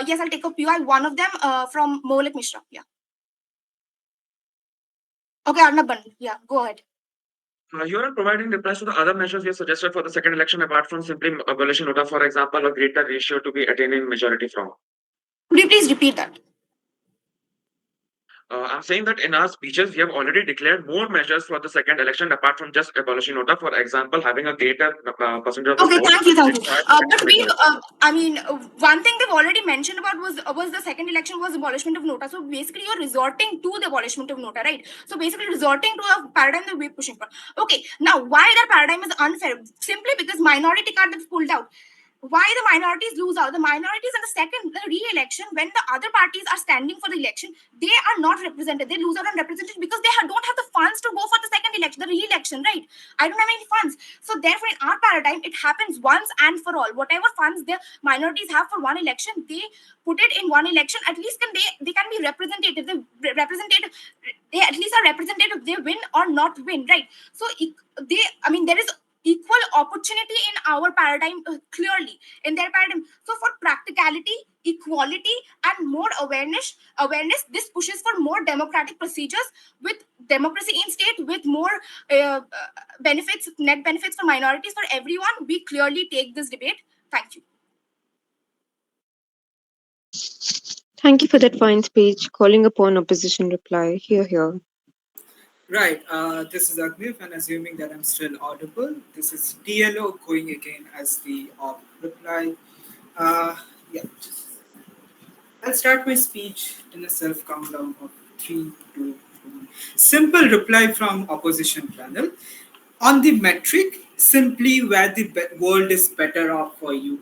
Yes, I'll take up UI, one of them from Moulik Mishra. Yeah. Okay, Arnav, yeah, go ahead. You are providing replies to the other measures we have suggested for the second election, apart from simply abolishing NOTA, for example, a greater ratio to be attained in majority from. Could you please repeat that? I'm saying that in our speeches, we have already declared more measures for the second election apart from just abolishing NOTA. For example, having a greater percentage of the Okay, vote thank you. required for But the we, majority. one thing they've already mentioned about was the second election was abolishment of NOTA. So basically, you're resorting to the abolishment of NOTA, right? So basically, resorting to a paradigm that we're pushing for. Okay, now why that paradigm is unfair? Simply because minority card that's pulled out. Why the minorities lose out? The minorities in the re-election, when the other parties are standing for the election, they are not represented. They lose out on representation because they don't have the funds to go for the second election, the re-election, right? I don't have any funds. So therefore, in our paradigm, it happens once and for all. Whatever funds the minorities have for one election, they put it in one election. At least they can be representative. They at least are representative. They win or not win, right? So there is equal opportunity in our paradigm, clearly in their paradigm. So for practicality, equality, and more awareness, this pushes for more democratic procedures with democracy in state, with more net benefits for minorities, for everyone. We clearly take this debate. Thank you. Thank you for that fine speech. Calling upon opposition reply. Hear, hear. Right, this is Agniv, and assuming that I'm still audible, this is DLO going again as the reply. Uh, yeah, I'll start my speech in a self countdown of 3, 2, 1. Simple reply from opposition panel. On the metric, simply where the world is better off for you.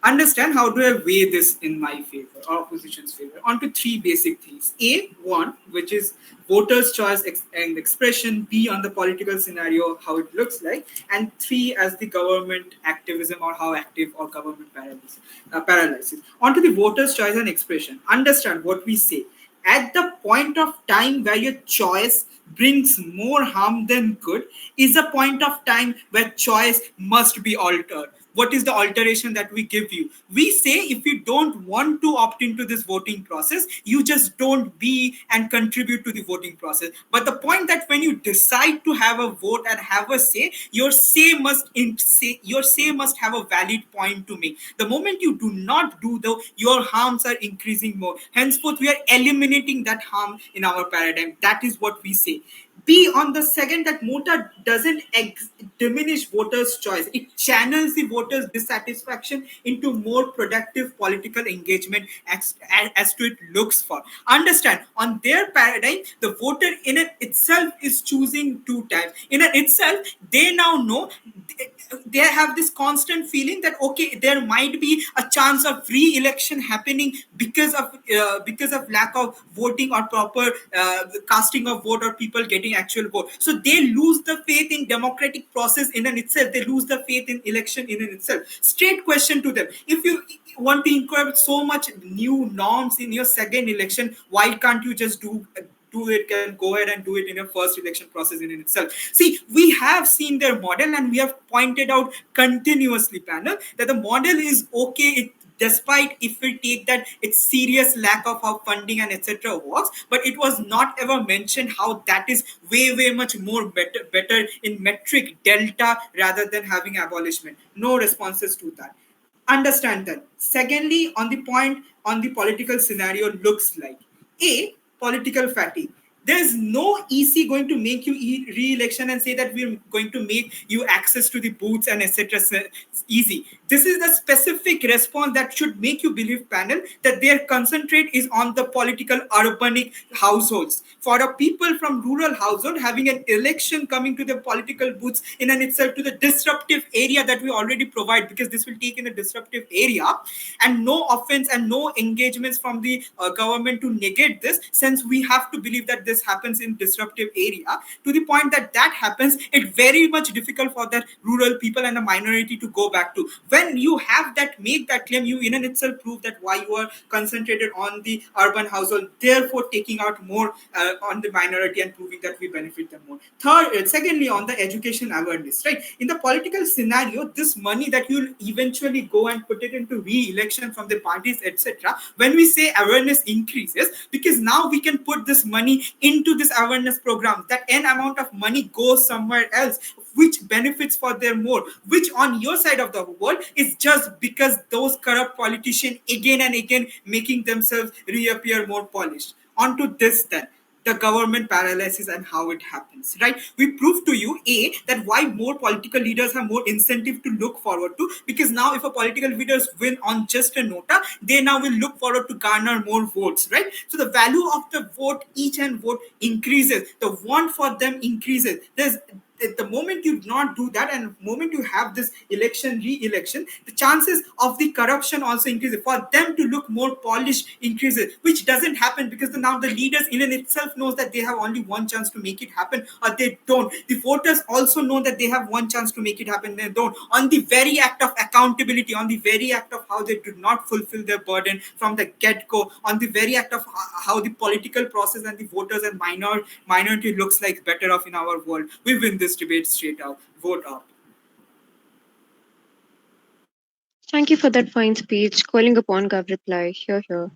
Understand how do I weigh this in my favor or opposition's favor onto three basic things. A, one, which is voters' choice and expression. B, on the political scenario, how it looks like. And three, as the government activism or how active or government paralysis. Onto the voters' choice and expression. Understand what we say. At the point of time where your choice brings more harm than good is a point of time where choice must be altered. What is the alteration that we give you? We say if you don't want to opt into this voting process, you just don't be and contribute to the voting process. But the point that when you decide to have a vote and have a say, your say must have a valid point to make. The moment you do not do though, your harms are increasing more. Henceforth, we are eliminating that harm in our paradigm. That is what we say. B, on the second, that NOTA doesn't diminish voters' choice. It channels the voters' dissatisfaction into more productive political engagement as to it looks for. Understand, on their paradigm, the voter in it itself is choosing two types. In it itself, they now know they have this constant feeling that okay, there might be a chance of re-election happening because of lack of voting or proper casting of vote or people getting actual vote. So they lose the faith in democratic process in and itself. They lose the faith in election in and itself. Straight question to them: if you want to incorporate so much new norms in your second election, why can't you just do it, can go ahead and do it in a first election process in itself? See, we have seen their model and we have pointed out continuously, panel, that the model is okay, despite if we take that it's serious lack of how funding and etc works, but it was not ever mentioned how that is way much more better in metric delta rather than having abolishment. No responses to that. Understand that. Secondly, on the point on the political scenario looks like a political fatigue. There's no EC going to make you re-election and say that we're going to make you access to the booths and etc easy. This is the specific response that should make you believe, panel, that their concentrate is on the political urbanic households. For a people from rural household, having an election coming to the political booths in and itself to the disruptive area that we already provide, because this will take in a disruptive area, and no offense and no engagements from the government to negate this, since we have to believe that this happens in disruptive area. To the point that that happens, it's very much difficult for the rural people and the minority to go back to. When you have that, make that claim, you in and itself prove that why you are concentrated on the urban household, therefore taking out more on the minority and proving that we benefit them more. Secondly, on the education awareness, right? In the political scenario, this money that you'll eventually go and put it into re-election from the parties, etc. When we say awareness increases, because now we can put this money into this awareness program, that n amount of money goes somewhere else, which benefits for them more, which on your side of the world is just because those corrupt politicians again and again making themselves reappear more polished. onto this then, the government paralysis and how it happens, right? We prove to you that why more political leaders have more incentive to look forward to, because now if a political leaders win on just a nota, they now will look forward to garner more votes, right? So the value of the vote, each and vote increases, the want for them increases. There's the moment you not do that, and the moment you have this election re-election, the chances of the corruption also increases, for them to look more polished increases, which doesn't happen because now the leaders in and itself knows that they have only one chance to make it happen, or they don't. The voters also know that they have one chance to make it happen, they don't. On the very act of accountability, on the very act of how they did not fulfill their burden from the get-go, on the very act of how the political process and the voters and minority looks like better off in our world, we win this debate straight out. Vote up. Thank you for that fine speech. Calling upon Gov reply. Here, here.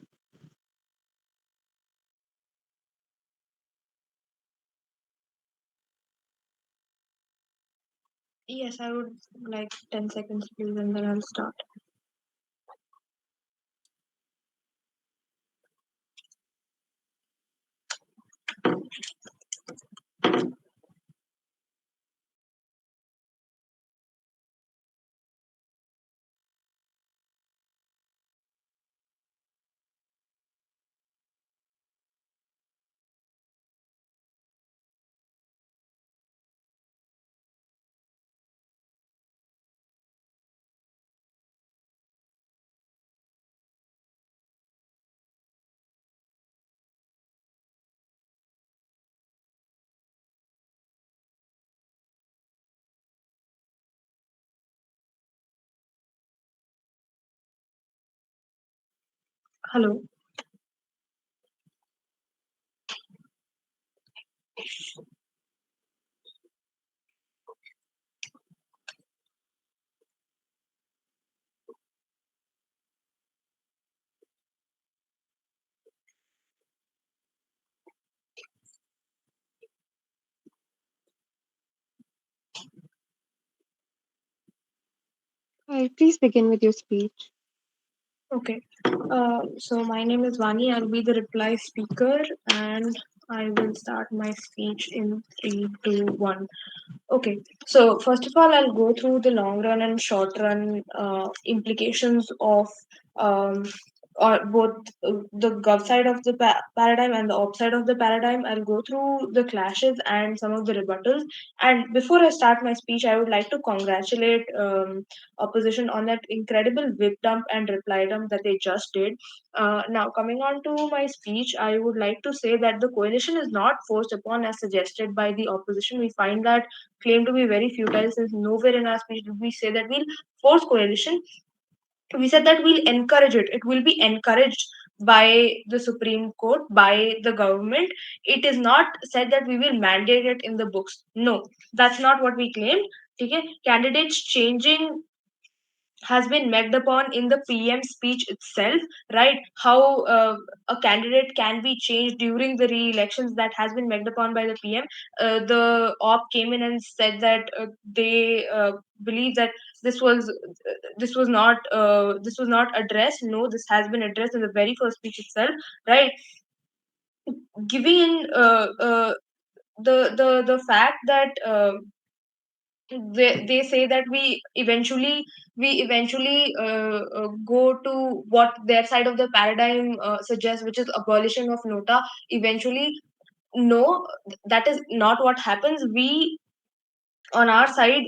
Yes, I would like 10 seconds, please, and then I'll start. Hello. Hi, please begin with your speech. Okay. So my name is Vaani. I'll be the reply speaker, and I will start my speech in 3, 2, 1. Okay. So first of all, I'll go through the long run and short run implications of um, or both the gov side of the paradigm and the op side of the paradigm. I'll go through the clashes and some of the rebuttals. And before I start my speech, I would like to congratulate opposition on that incredible whip dump and reply dump that they just did. Now, coming on to my speech, I would like to say that the coalition is not forced upon as suggested by the opposition. We find that claim to be very futile, since nowhere in our speech did we say that we'll force coalition. We said that we'll encourage it. It will be encouraged by the Supreme Court, by the government. It is not said that we will mandate it in the books. No, that's not what we claimed. Okay, candidates changing has been met upon in the PM speech itself, right? How a candidate can be changed during the re-elections, that has been met upon by the PM. The op came in and said that they believe that this was this was not addressed. No, this has been addressed in the very first speech itself, right? Giving in the fact that they say that we eventually go to what their side of the paradigm suggests, which is abolishing of nota eventually. No, that is not what happens. We on our side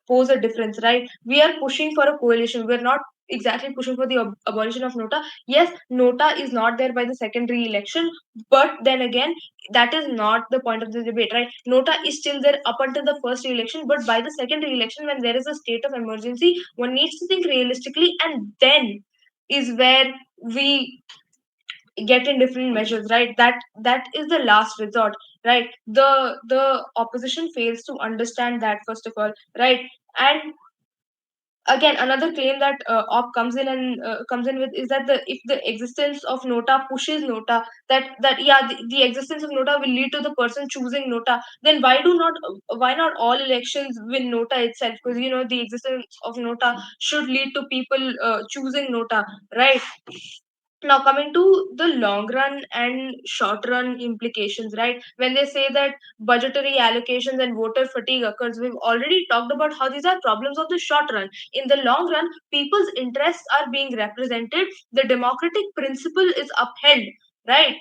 pose a difference, right? We are pushing for a coalition. We're not exactly pushing for the abolition of nota. Yes, nota is not there by the secondary election, but then again, that is not the point of the debate, right? Nota is still there up until the first election, but by the second election, when there is a state of emergency, one needs to think realistically, and then is where we get in different measures, right? That is the last resort, right? The opposition fails to understand that, first of all, right? And again, another claim that op comes in with is that the if the existence of nota pushes nota, that yeah, the existence of nota will lead to the person choosing nota, then why not all elections win nota itself? Because the existence of nota should lead to people choosing nota, right? Now, coming to the long run and short run implications, right? When they say that budgetary allocations and voter fatigue occurs, we've already talked about how these are problems of the short run. In the long run, people's interests are being represented, the democratic principle is upheld, right?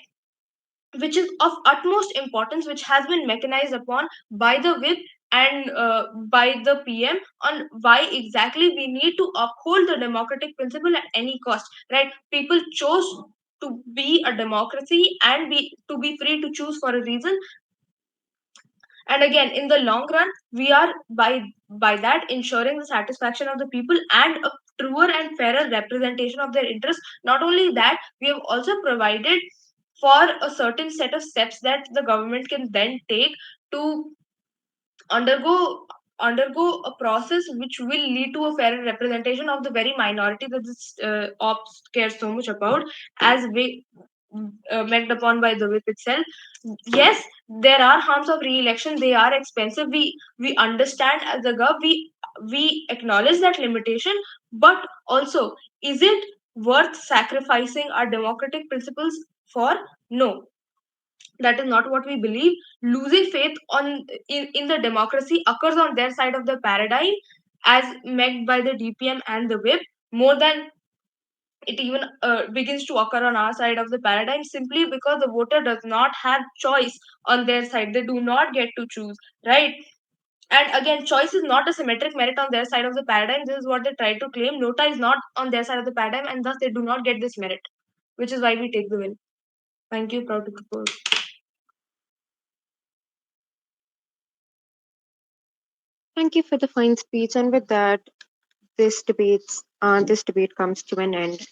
Which is of utmost importance, which has been mechanized upon by the whip and by the PM on why exactly we need to uphold the democratic principle at any cost, right? People chose to be a democracy and be to be free to choose for a reason. And again, in the long run, we are by that ensuring the satisfaction of the people and a truer and fairer representation of their interests. Not only that, we have also provided for a certain set of steps that the government can then take to undergo undergo a process which will lead to a fairer representation of the very minority that this ops cares so much about, as we meant upon by the whip itself. Yes, there are harms of re-election, they are expensive, we understand as the gov, we acknowledge that limitation, but also, is it worth sacrificing our democratic principles for? No, that is not what we believe. Losing faith in the democracy occurs on their side of the paradigm, as met by the DPM and the whip, more than it even begins to occur on our side of the paradigm, simply because the voter does not have choice on their side, they do not get to choose, right? And again, choice is not a symmetric merit on their side of the paradigm. This is what they try to claim. Nota is not on their side of the paradigm, and thus they do not get this merit, which is why we take the win. Thank you. Proud to propose. Thank you for the fine speech. And with that, this debate comes to an end.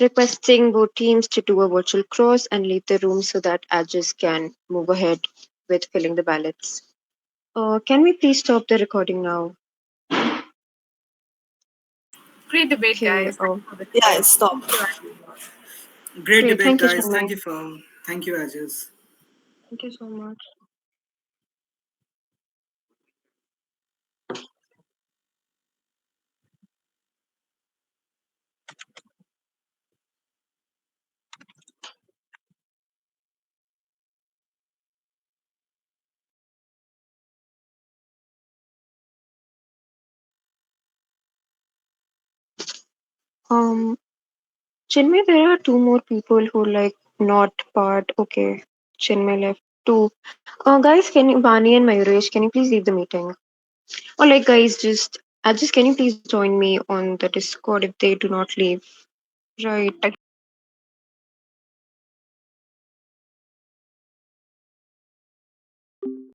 Requesting both teams to do a virtual cross and leave the room so that judges can move ahead with filling the ballots. Can we please stop the recording now? Great debate, Okay. guys. Thank you for the Yeah, debate. it's stopped. Great Great. debate, Thank you guys. so much. Thank you, Ajaz. Thank you so much. Um, Chinmay, there are two more people who like not part. Okay, Chinmay left. Two. Guys, can you, Vaani and Mayuresh, can you please leave the meeting? Or like, guys, just can you please join me on the Discord if they do not leave? Right.